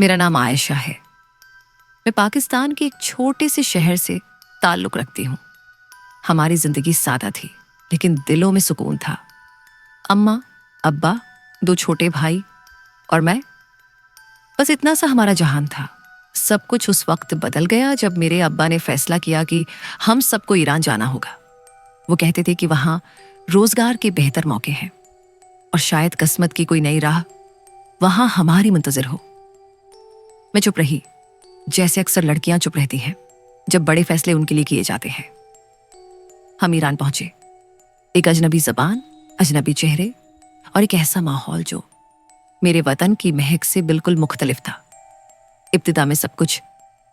मेरा नाम आयशा है। मैं पाकिस्तान के एक छोटे से शहर से ताल्लुक़ रखती हूँ। हमारी ज़िंदगी सादा थी, लेकिन दिलों में सुकून था। अम्मा, अब्बा, 2 छोटे भाई और मैं, बस इतना सा हमारा जहान था। सब कुछ उस वक्त बदल गया जब मेरे अब्बा ने फैसला किया कि हम सबको ईरान जाना होगा। वो कहते थे कि वहाँ रोज़गार के बेहतर मौके हैं और शायद किस्मत की कोई नई राह वहाँ हमारी मुंतज़िर हो। मैं चुप रही, जैसे अक्सर लड़कियां चुप रहती हैं जब बड़े फैसले उनके लिए किए जाते हैं। हम ईरान पहुंचे। एक अजनबी ज़बान, अजनबी चेहरे और एक ऐसा माहौल जो मेरे वतन की महक से बिल्कुल मुख्तलिफ था। इब्तिदा में सब कुछ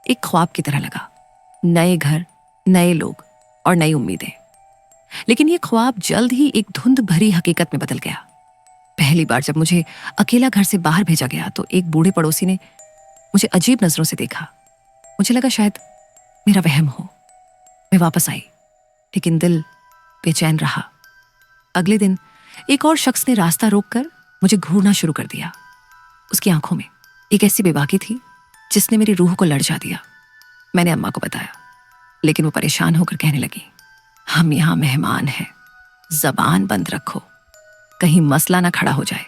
एक ख्वाब की तरह लगा। नए घर, नए लोग और नई उम्मीदें। लेकिन ये ख्वाब जल्द ही एक धुंध भरी हकीकत में बदल गया। पहली बार जब मुझे अकेला घर से बाहर भेजा गया तो एक बूढ़े पड़ोसी ने मुझे अजीब नजरों से देखा। मुझे लगा शायद मेरा वहम हो। मैं वापस आई, लेकिन दिल बेचैन रहा। अगले दिन एक और शख्स ने रास्ता रोककर मुझे घूरना शुरू कर दिया। उसकी आंखों में एक ऐसी बेबाकी थी जिसने मेरी रूह को ललचा दिया। मैंने अम्मा को बताया, लेकिन वो परेशान होकर कहने लगी, हम यहाँ मेहमान हैं, जबान बंद रखो, कहीं मसला ना खड़ा हो जाए।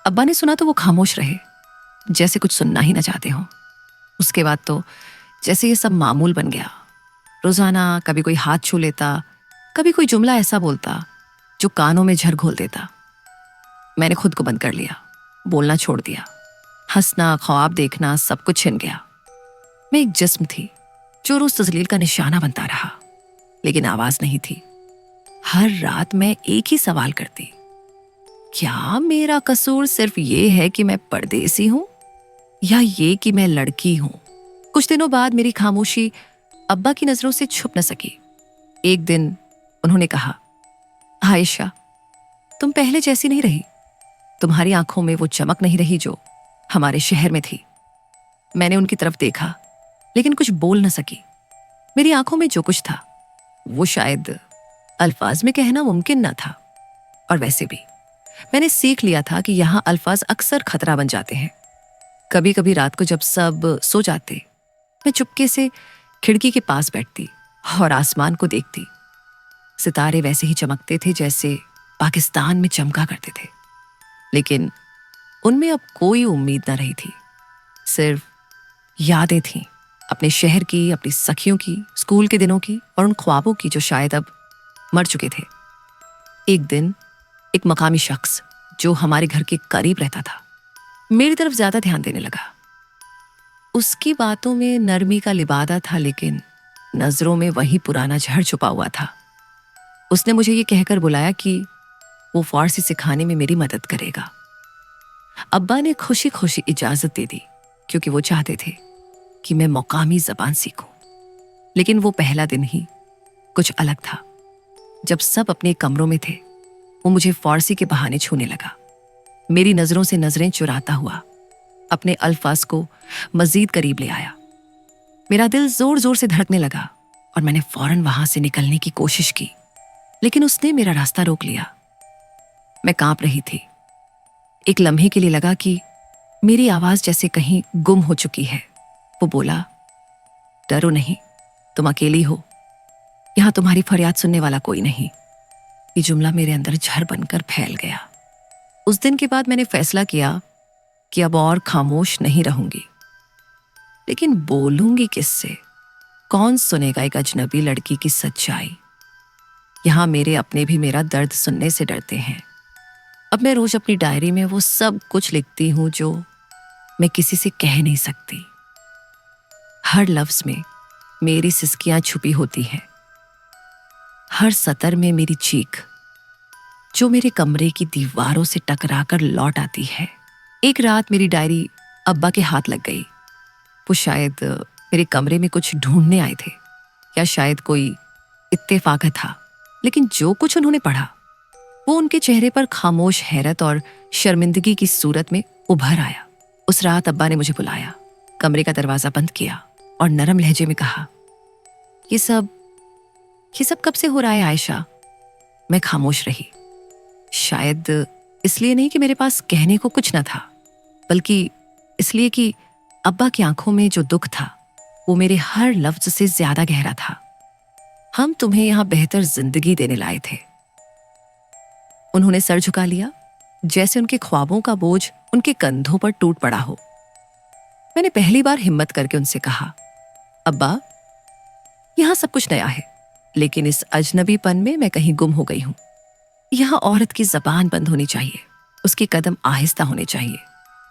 अब्बा ने सुना तो वो खामोश रहे, जैसे कुछ सुनना ही ना चाहते हो। उसके बाद तो जैसे ये सब मामूल बन गया। रोजाना कभी कोई हाथ छू लेता, कभी कोई जुमला ऐसा बोलता जो कानों में झर घोल देता। मैंने खुद को बंद कर लिया, बोलना छोड़ दिया। हंसना, ख्वाब देखना सब कुछ छिन गया। मैं एक जिस्म थी जो रोज तजलील का निशाना बनता रहा, लेकिन आवाज नहीं थी। हर रात मैं एक ही सवाल करती, क्या मेरा कसूर सिर्फ ये है कि मैं परदेसी हूं, या ये कि मैं लड़की हूं? कुछ दिनों बाद मेरी खामोशी अब्बा की नजरों से छुप न सकी। एक दिन उन्होंने कहा, आयशा, तुम पहले जैसी नहीं रही। तुम्हारी आंखों में वो चमक नहीं रही जो हमारे शहर में थी। मैंने उनकी तरफ देखा, लेकिन कुछ बोल न सकी। मेरी आंखों में जो कुछ था वो शायद अल्फाज में कहना मुमकिन न था। और वैसे भी मैंने सीख लिया था कि यहाँ अल्फाज अक्सर खतरा बन जाते हैं। कभी कभी रात को जब सब सो जाते, मैं चुपके से खिड़की के पास बैठती और आसमान को देखती। सितारे वैसे ही चमकते थे जैसे पाकिस्तान में चमका करते थे, लेकिन उनमें अब कोई उम्मीद न रही थी। सिर्फ यादें थीं, अपने शहर की, अपनी सखियों की, स्कूल के दिनों की और उन ख्वाबों की जो शायद अब मर चुके थे। एक दिन एक मकामी शख्स जो हमारे घर के करीब रहता था मेरी तरफ ज्यादा ध्यान देने लगा। उसकी बातों में नरमी का लिबादा था, लेकिन नजरों में वही पुराना जहर छुपा हुआ था। उसने मुझे ये कहकर बुलाया कि वो फारसी सिखाने में मेरी मदद करेगा। अब्बा ने खुशी खुशी इजाजत दे दी, क्योंकि वो चाहते थे कि मैं मकामी जबान सीखूं। लेकिन वो पहला दिन ही कुछ अलग था। जब सब अपने कमरों में थे, वो मुझे फारसी के बहाने छूने लगा। मेरी नजरों से नजरें चुराता हुआ अपने अल्फाज को मजीद करीब ले आया। मेरा दिल जोर जोर से धड़कने लगा और मैंने फौरन वहां से निकलने की कोशिश की, लेकिन उसने मेरा रास्ता रोक लिया। मैं कांप रही थी। एक लम्हे के लिए लगा कि मेरी आवाज जैसे कहीं गुम हो चुकी है। वो बोला, डरो नहीं, तुम अकेली हो, यहां तुम्हारी फरियाद सुनने वाला कोई नहीं। ये जुमला मेरे अंदर झर बनकर फैल गया। उस दिन के बाद मैंने फैसला किया कि अब और खामोश नहीं रहूंगी। लेकिन बोलूंगी किससे? कौन सुनेगा एक अजनबी लड़की की सच्चाई? यहां मेरे अपने भी मेरा दर्द सुनने से डरते हैं। अब मैं रोज अपनी डायरी में वो सब कुछ लिखती हूं जो मैं किसी से कह नहीं सकती। हर लफ्ज में मेरी सिसकियां छुपी होती हैं, हर सतर में मेरी चीख जो मेरे कमरे की दीवारों से टकराकर लौट आती है। एक रात मेरी डायरी अब्बा के हाथ लग गई। वो शायद मेरे कमरे में कुछ ढूंढने आए थे, या शायद कोई इत्तेफाक था, लेकिन जो कुछ उन्होंने पढ़ा वो उनके चेहरे पर खामोश हैरत और शर्मिंदगी की सूरत में उभर आया। उस रात अब्बा ने मुझे बुलाया, कमरे का दरवाजा बंद किया और नरम लहजे में कहा, ये सब कब से हो रहा है आयशा? मैं खामोश रही। शायद इसलिए नहीं कि मेरे पास कहने को कुछ न था, बल्कि इसलिए कि अब्बा की आंखों में जो दुख था वो मेरे हर लफ्ज से ज्यादा गहरा था। हम तुम्हें यहां बेहतर जिंदगी देने लाए थे। उन्होंने सर झुका लिया, जैसे उनके ख्वाबों का बोझ उनके कंधों पर टूट पड़ा हो। मैंने पहली बार हिम्मत करके उनसे कहा, अब्बा, यहां सब कुछ नया है, लेकिन इस अजनबीपन में मैं कहीं गुम हो गई हूं। यहां औरत की जबान बंद होनी चाहिए, उसके कदम आहिस्ता होने चाहिए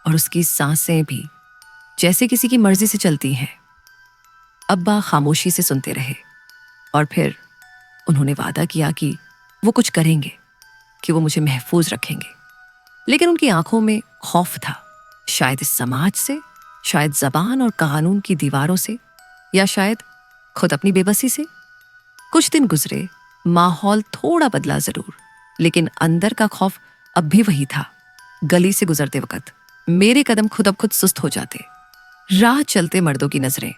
और उसकी सांसें भी जैसे किसी की मर्जी से चलती हैं। अब्बा खामोशी से सुनते रहे और फिर उन्होंने वादा किया कि वो कुछ करेंगे, कि वो मुझे महफूज रखेंगे। लेकिन उनकी आंखों में खौफ था, शायद इस समाज से, शायद जबान और कानून की दीवारों से, या शायद खुद अपनी बेबसी से। कुछ दिन गुजरे, माहौल थोड़ा बदला जरूर, लेकिन अंदर का खौफ अब भी वही था। गली से गुजरते वक्त मेरे कदम खुद अब खुद सुस्त हो जाते। राह चलते मर्दों की नजरें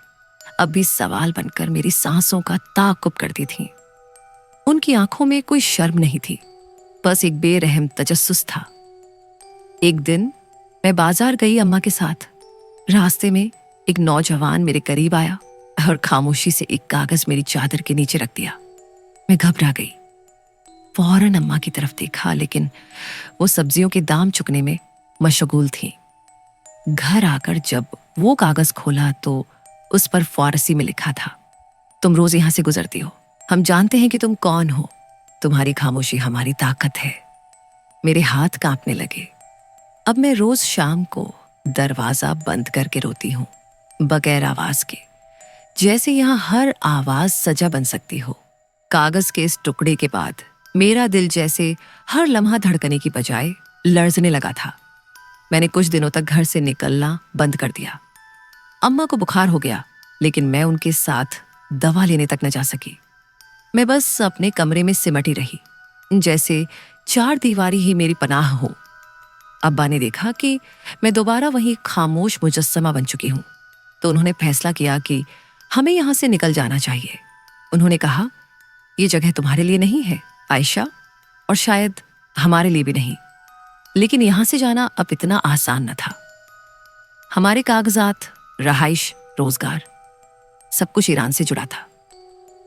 अब भी सवाल बनकर मेरी सांसों का ताक़ुब करती थीं। उनकी आंखों में कोई शर्म नहीं थी, बस एक बेरहम तजस्सुस था। एक दिन मैं बाजार गई अम्मा के साथ। रास्ते में एक नौजवान मेरे करीब आया और खामोशी से एक कागज मेरी चादर के नीचे रख दिया। मैं घबरा गई, फौरन अम्मा की तरफ देखा, लेकिन वो सब्जियों के दाम चुकने में मशगूल थी। घर आकर जब वो कागज खोला तो उस पर फारसी में लिखा था, तुम रोज यहां से गुजरती हो, हम जानते हैं कि तुम कौन हो, तुम्हारी खामोशी हमारी ताकत है। मेरे हाथ कांपने लगे। अब मैं रोज शाम को दरवाजा बंद करके रोती हूं, बगैर आवाज के, जैसे यहां हर आवाज सजा बन सकती हो। कागज के इस टुकड़े के बाद मेरा दिल जैसे हर लम्हा धड़कने की बजाय लर्जने लगा था। मैंने कुछ दिनों तक घर से निकलना बंद कर दिया। अम्मा को बुखार हो गया, लेकिन मैं उनके साथ दवा लेने तक न जा सकी। मैं बस अपने कमरे में सिमटी रही, जैसे चार दीवारी ही मेरी पनाह हो। अब्बा ने देखा कि मैं दोबारा वही खामोश मुजस्समा बन चुकी हूं, तो उन्होंने फैसला किया कि हमें यहां से निकल जाना चाहिए। उन्होंने कहा, यह जगह तुम्हारे लिए नहीं है आयशा, और शायद हमारे लिए भी नहीं, लेकिन यहां से जाना अब इतना आसान न था। हमारे कागजात, रहाइश, रोजगार, सब कुछ ईरान से जुड़ा था,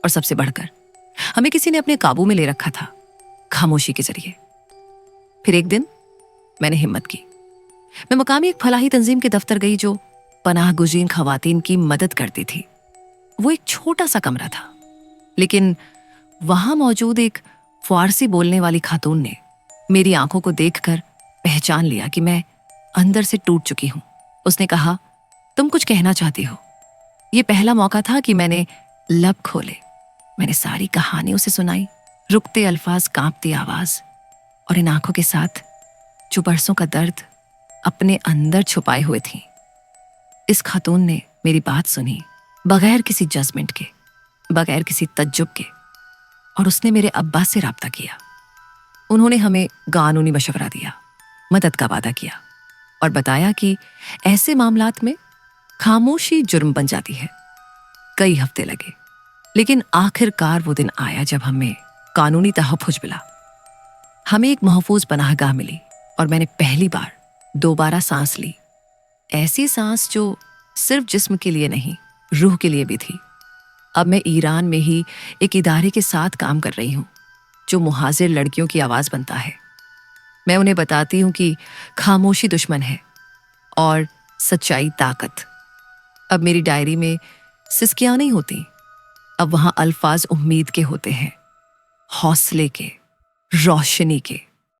और सबसे बढ़कर हमें किसी ने अपने काबू में ले रखा था, खामोशी के जरिए। फिर एक दिन मैंने हिम्मत की। मैं मकामी एक फलाही तंजीम के दफ्तर गई जो पनाह गुज़ीन खवातीन की मदद करती थी। वो एक छोटा सा कमरा था, लेकिन वहां मौजूद एक फारसी बोलने वाली खातून ने मेरी आंखों को देखकर पहचान लिया कि मैं अंदर से टूट चुकी हूं। उसने कहा, तुम कुछ कहना चाहती हो। यह पहला मौका था कि मैंने लब खोले। मैंने सारी कहानी उसे सुनाई, रुकते अल्फाज, कांपती आवाज, और इन आंखों के साथ जो बरसों का दर्द अपने अंदर छुपाए हुए थी। इस खातून ने मेरी बात सुनी, बगैर किसी जजमेंट के, बगैर किसी तज्जुब के, और उसने मेरे अब्बा से राब्ता किया। उन्होंने हमें कानूनी मशवरा दिया, मदद का वादा किया और बताया कि ऐसे मामलात में खामोशी जुर्म बन जाती है। कई हफ्ते लगे, लेकिन आखिरकार वो दिन आया जब हमें कानूनी तहफ़्फ़ुज़ मिला। हमें एक महफूज पनाहगाह मिली और मैंने पहली बार दोबारा सांस ली। ऐसी सांस जो सिर्फ जिस्म के लिए नहीं, रूह के लिए भी थी। अब मैं ईरान में ही एक इदारे के साथ काम कर रही हूं जो मुहाजिर लड़कियों की आवाज बनता है। मैं उन्हें बताती हूं कि खामोशी दुश्मन है और सच्चाई ताकत। अब मेरी डायरी में सिसकियां नहीं होती, अब वहां अल्फाज उम्मीद के होते हैं, हौसले के, रोशनी के।